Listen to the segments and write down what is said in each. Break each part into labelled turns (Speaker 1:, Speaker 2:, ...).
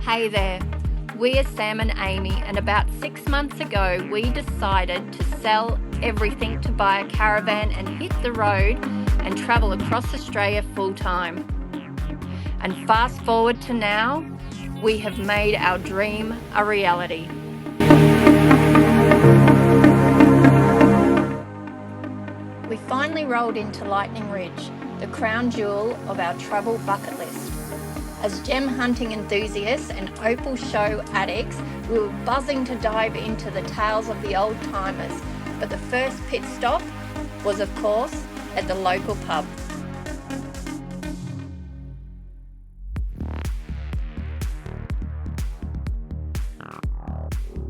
Speaker 1: Hey there, we are Sam and Amy, and about 6 months ago we decided to sell everything to buy a caravan and hit the road and travel across Australia full time. And fast forward to now, we have made our dream a reality. We finally rolled into Lightning Ridge, the crown jewel of our travel bucket list. As gem hunting enthusiasts and opal show addicts, we were buzzing to dive into the tales of the old timers, but the first pit stop was, of course, at the local pub.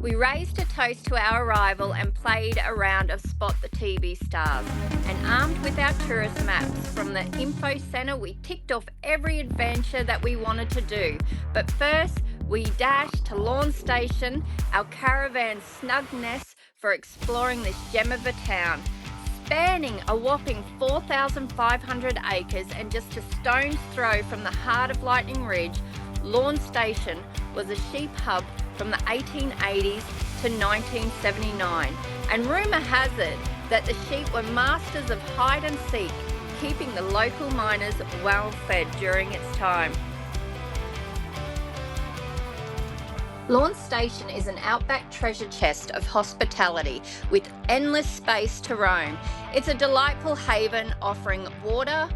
Speaker 1: We raised a toast to our arrival and played a round of Spot the TV Stars. And armed with our tourist maps from the info centre, we ticked off every adventure that we wanted to do. But first, we dashed to Lorne Station, our caravan snug nest for exploring this gem of a town. Spanning a whopping 4,500 acres and just a stone's throw from the heart of Lightning Ridge, Lorne Station was a sheep hub from the 1880s to 1979, and rumour has it that the sheep were masters of hide and seek, keeping the local miners well fed during its time. Lorne Station is an outback treasure chest of hospitality with endless space to roam. It's a delightful haven offering water,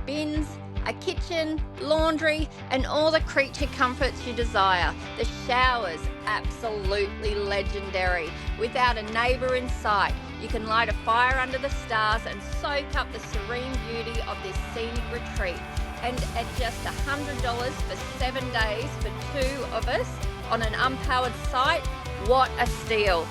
Speaker 1: bins, a kitchen, laundry, and all the creature comforts you desire. The showers, absolutely legendary. Without a neighbour in sight, you can light a fire under the stars and soak up the serene beauty of this scenic retreat. And at just $100 for 7 days for 2 of us on an unpowered site, what a steal.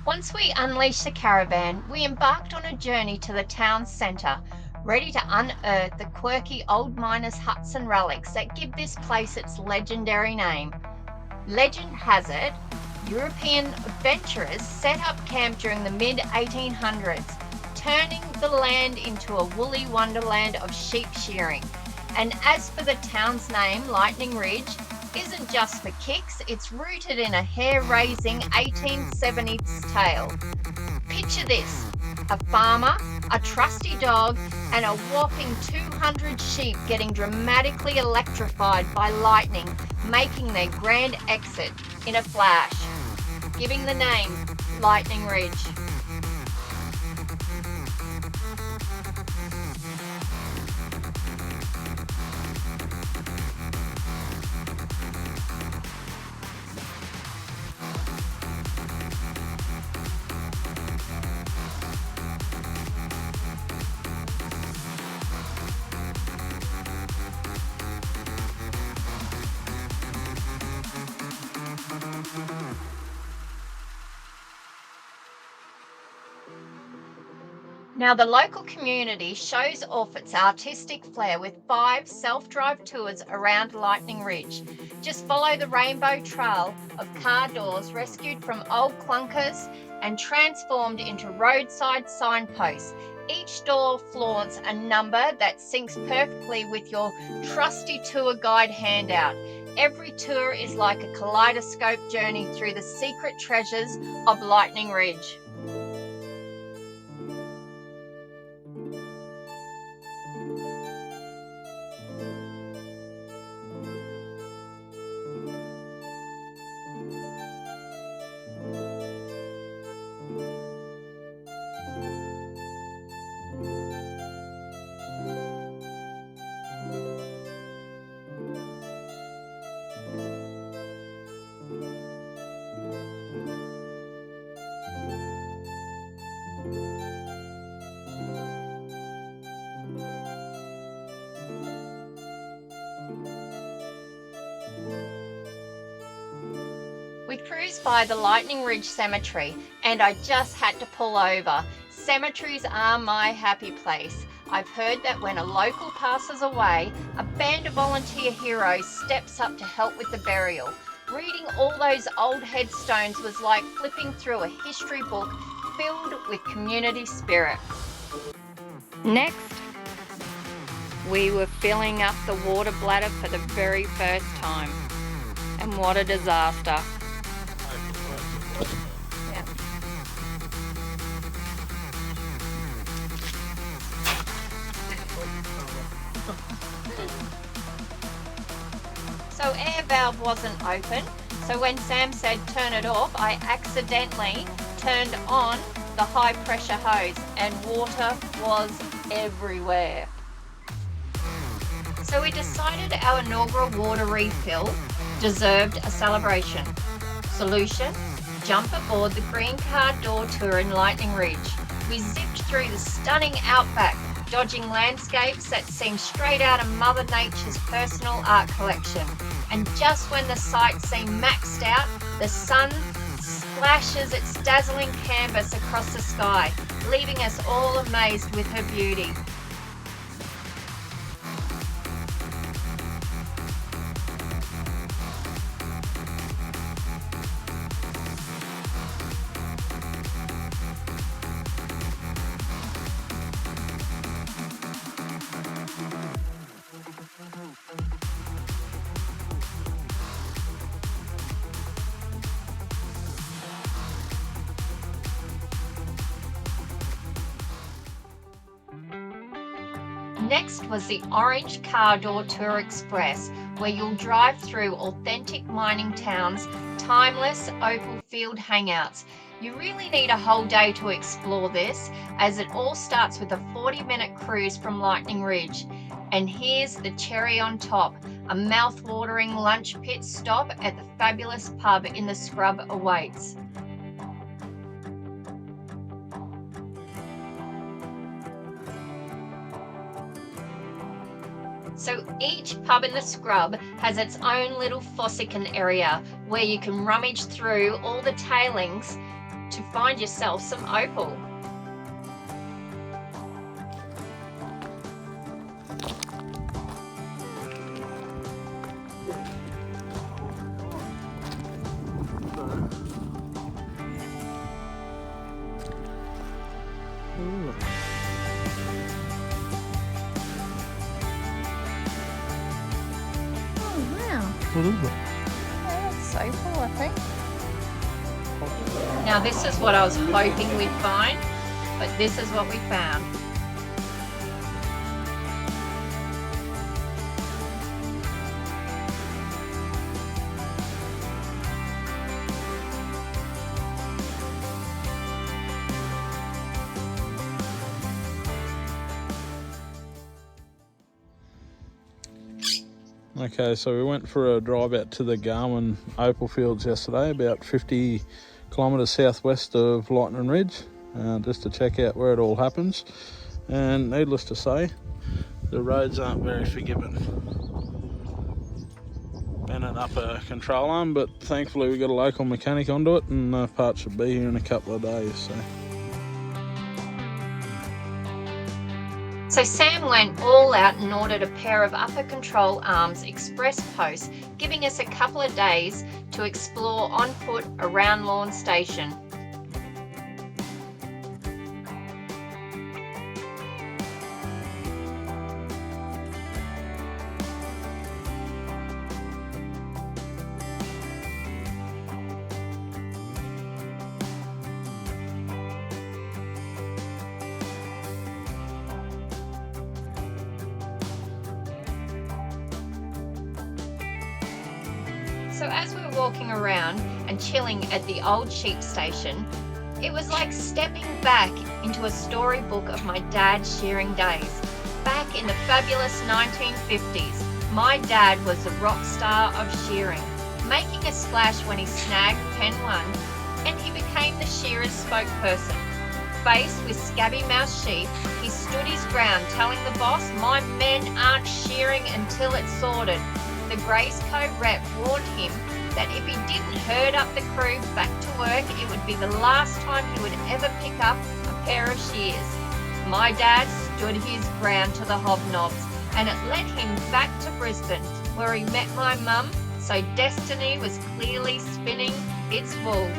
Speaker 1: Once we unleashed the caravan, we embarked on a journey to the town centre, ready to unearth the quirky old miners' huts and relics that give this place its legendary name. Legend has it, European adventurers set up camp during the mid-1800s, turning the land into a woolly wonderland of sheep shearing. And as for the town's name, Lightning Ridge, isn't just for kicks, it's rooted in a hair-raising 1870s tale. Picture this, a farmer, a trusty dog, and a whopping 200 sheep getting dramatically electrified by lightning, making their grand exit in a flash, giving the name Lightning Ridge. Now the local community shows off its artistic flair with 5 self-drive tours around Lightning Ridge. Just follow the rainbow trail of car doors rescued from old clunkers and transformed into roadside signposts. Each door flaunts a number that syncs perfectly with your trusty tour guide handout. Every tour is like a kaleidoscope journey through the secret treasures of Lightning Ridge. We cruised by the Lightning Ridge Cemetery and I just had to pull over. Cemeteries are my happy place. I've heard that when a local passes away, a band of volunteer heroes steps up to help with the burial. Reading all those old headstones was like flipping through a history book filled with community spirit. Next, we were filling up the water bladder for the very first time. And what a disaster. Yeah. So air valve wasn't open. So when Sam said turn it off, I accidentally turned on the high pressure hose and water was everywhere. So we decided our inaugural water refill deserved a celebration. Solution: jump aboard the green car door tour in Lightning Ridge. We zipped through the stunning outback, dodging landscapes that seemed straight out of Mother Nature's personal art collection. And just when the sight seemed maxed out, the sun splashes its dazzling canvas across the sky, leaving us all amazed with her beauty. Next was the Orange Car Door Tour Express, where you'll drive through authentic mining towns, timeless opal field hangouts. You really need a whole day to explore this, as it all starts with a 40-minute cruise from Lightning Ridge. And here's the cherry on top, a mouth-watering lunch pit stop at the fabulous pub in the scrub awaits. So each pub in the scrub has its own little Fossicking area where you can rummage through all the tailings to find yourself some opal.
Speaker 2: What is it?
Speaker 1: That's opal, I think. Now this is what I was hoping we'd find, but this is what we found.
Speaker 2: Okay, so we went for a drive out to the Garwin opal fields yesterday, about 50 kilometres southwest of Lightning Ridge, just to check out where it all happens. And needless to say, the roads aren't very forgiving. Bending up a control arm, but thankfully we got a local mechanic onto it, and parts should be here in a couple of days.
Speaker 1: So Sam went all out and ordered a pair of upper control arms express posts, giving us a couple of days to explore on foot around Lorne Station. So as we were walking around and chilling at the old sheep station, it was like stepping back into a storybook of my dad's shearing days. Back in the fabulous 1950s, my dad was the rock star of shearing, making a splash when he snagged pen 1, and he became the shearer's spokesperson. Faced with scabby-mouthed sheep, he stood his ground, telling the boss, "My men aren't shearing until it's sorted." The Graceco rep warned him that if he didn't herd up the crew back to work, it would be the last time he would ever pick up a pair of shears. My dad stood his ground to the hobnobs, and it led him back to Brisbane, where he met my mum, so destiny was clearly spinning its wool.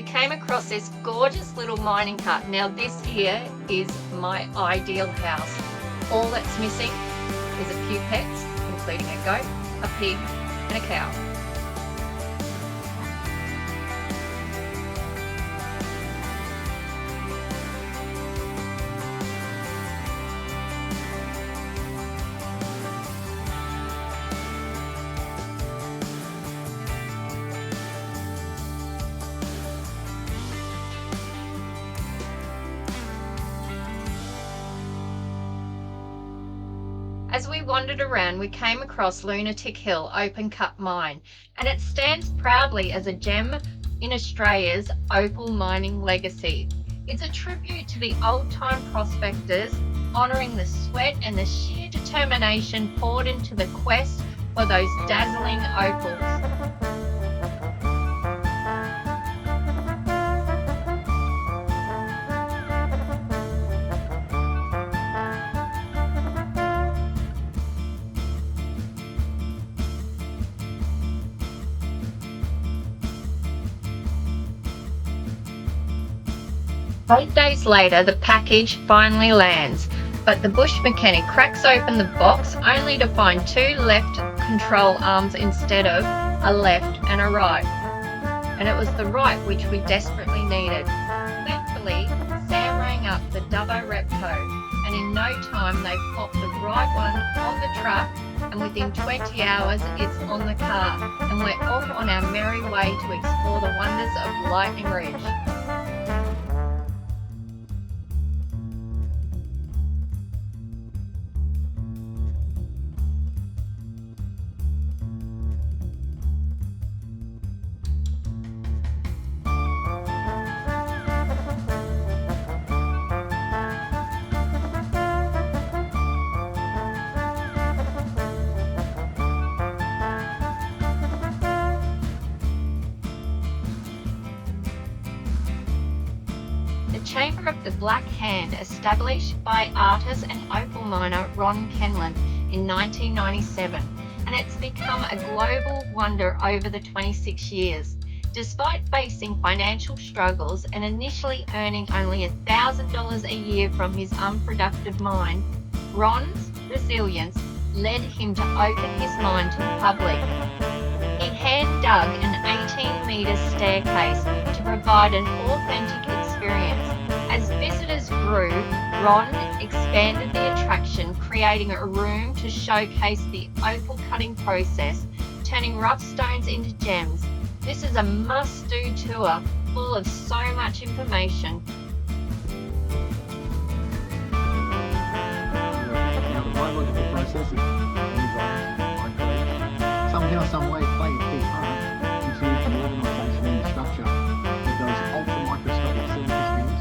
Speaker 1: came across this gorgeous little mining hut. Now this here is my ideal house. All that's missing is a few pets, including a goat, a pig and a cow. As we wandered around, we came across Lunatic Hill open cut mine, and it stands proudly as a gem in Australia's opal mining legacy. It's a tribute to the old-time prospectors, honouring the sweat and the sheer determination poured into the quest for those dazzling opals. 8 days later, the package finally lands, but the bush mechanic cracks open the box only to find 2 left control arms instead of a left and a right. And it was the right which we desperately needed. Thankfully, Sam rang up the Dubbo Repco, and in no time they popped the right one on the truck, and within 20 hours it's on the car, and we're off on our merry way to explore the wonders of Lightning Ridge. The Chamber of the Black Hand, established by artist and opal miner Ron Kenlin in 1997, and it's become a global wonder over the 26 years. Despite facing financial struggles and initially earning only $1,000 a year from his unproductive mine, Ron's resilience led him to open his mine to the public. He hand dug an 18-metre staircase to provide an authentic experience. As visitors grew, Ron expanded the attraction, creating a room to showcase the opal cutting process, turning rough stones into gems. This is a must-do tour, full of so much information.
Speaker 3: Now the biological processes somehow, some way play a key part into the organisation and the structure of those ultra microscopic surface things.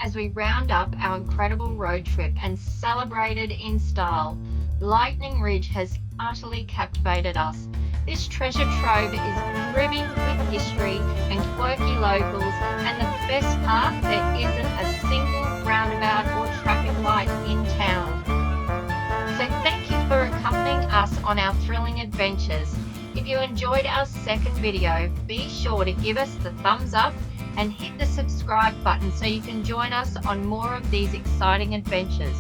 Speaker 1: As we round up our incredible road trip and celebrated in style, Lightning Ridge has utterly captivated us. This treasure trove is brimming with history and quirky locals, and the best part, there isn't a single roundabout or traffic light in town. So thank you for accompanying us on our thrilling adventures. If you enjoyed our second video, be sure to give us the thumbs up and hit the subscribe button so you can join us on more of these exciting adventures.